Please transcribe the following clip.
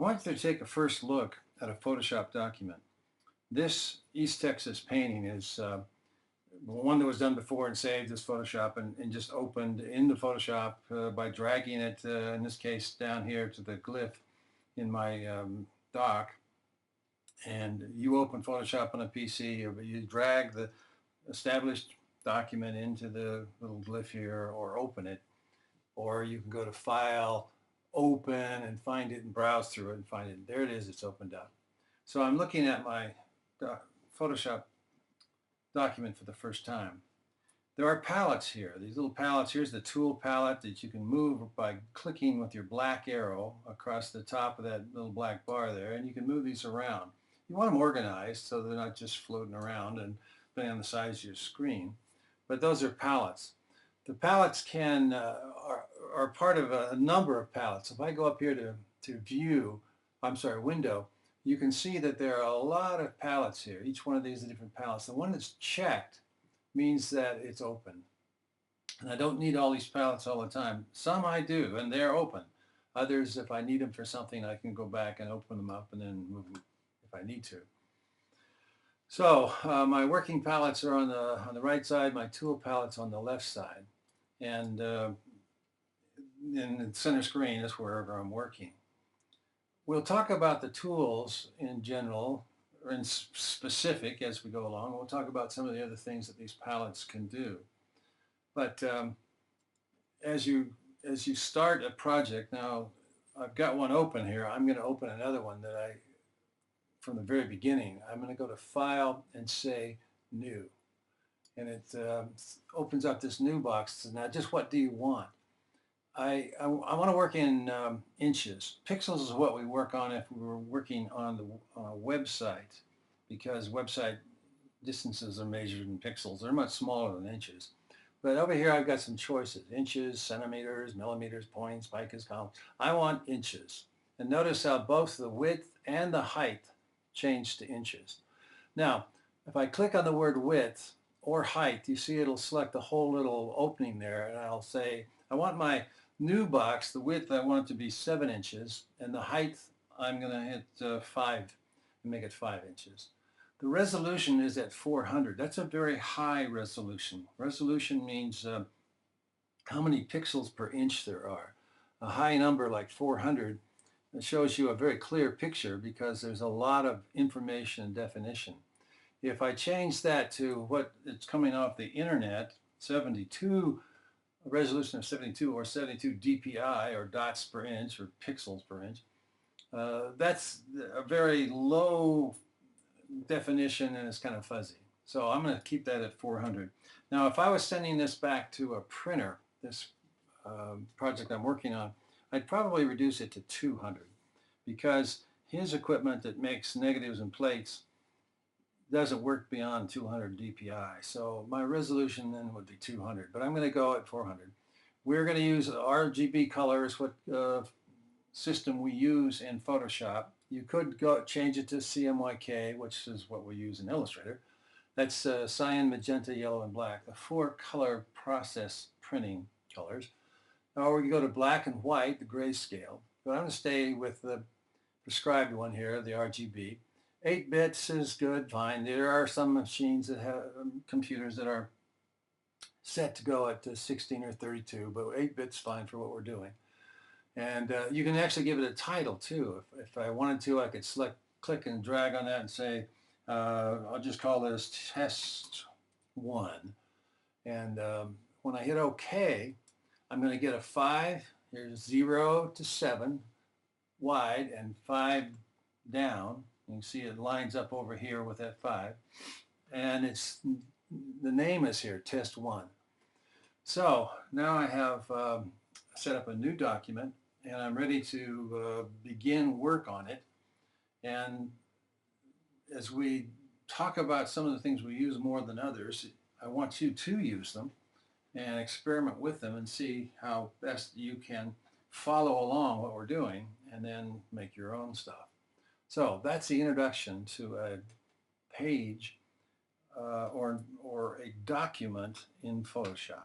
I want you to take a first look at a Photoshop document. This East Texas painting is one that was done before and saved as Photoshop and just opened into Photoshop by dragging it, in this case, down here to the glyph in my dock. And you open Photoshop on a PC, you drag the established document into the little glyph here or open it, or you can go to File, Open, and find it and browse through it and find it. There it is, it's opened up. So I'm looking at my Photoshop document for the first time. There are palettes here. These little palettes, here's the tool palette that you can move by clicking with your black arrow across the top of that little black bar there, and you can move these around. You want them organized so they're not just floating around and depending on the size of your screen. But those are palettes. The palettes are part of a number of palettes. If I go up here to view, window, you can see that there are a lot of palettes here. Each one of these is a different palettes. The one that's checked means that it's open. And I don't need all these palettes all the time. Some I do, and they're open. Others, if I need them for something, I can go back and open them up and then move them if I need to. So my working palettes are on the right side, my tool palettes on the left side. And in the center screen is wherever I'm working. We'll talk about the tools in general, or in specific as we go along. We'll talk about some of the other things that these palettes can do. But as you start a project, now I've got one open here. I'm going to open another one that from the very beginning, I'm going to go to File and say New. And it opens up this new box. Now, just what do you want? I want to work in inches. Pixels is what we work on if we were working on a website, because website distances are measured in pixels. They're much smaller than inches. But over here I've got some choices: inches, centimeters, millimeters, points, picas, columns. I want inches. And notice how both the width and the height change to inches. Now, if I click on the word width or height, you see it'll select the whole little opening there, and I'll say, I want my new box, the width I want it to be 7 inches, and the height I'm going to hit 5 and make it 5 inches. The resolution is at 400. That's a very high resolution. Resolution means how many pixels per inch there are. A high number like 400, it shows you a very clear picture because there's a lot of information and definition. If I change that to what it's coming off the internet, 72, a resolution of 72 or 72 dpi, or dots per inch or pixels per inch, that's a very low definition and it's kind of fuzzy. So I'm going to keep that at 400. Now, if I was sending this back to a printer, this project I'm working on, I'd probably reduce it to 200, because his equipment that makes negatives and plates doesn't work beyond 200 dpi. So my resolution then would be 200, but I'm going to go at 400. We're going to use RGB colors, what system we use in Photoshop. You could go change it to CMYK, which is what we use in Illustrator. That's cyan, magenta, yellow, and black, the 4 color process printing colors. Or we can go to black and white, the grayscale. But I'm going to stay with the prescribed one here, the RGB. 8 bits is good, fine. There are some machines that have computers that are set to go at 16 or 32, but 8 bits fine for what we're doing. And you can actually give it a title too. If I wanted to, I could select, click and drag on that and say, I'll just call this Test 1. And when I hit OK, I'm going to get a 5. Here's 0 to 7 wide and 5 down. You can see it lines up over here with that 5. And the name is here, Test 1. So now I have set up a new document and I'm ready to begin work on it. And as we talk about some of the things we use more than others, I want you to use them and experiment with them and see how best you can follow along what we're doing and then make your own stuff. So that's the introduction to a page or a document in Photoshop.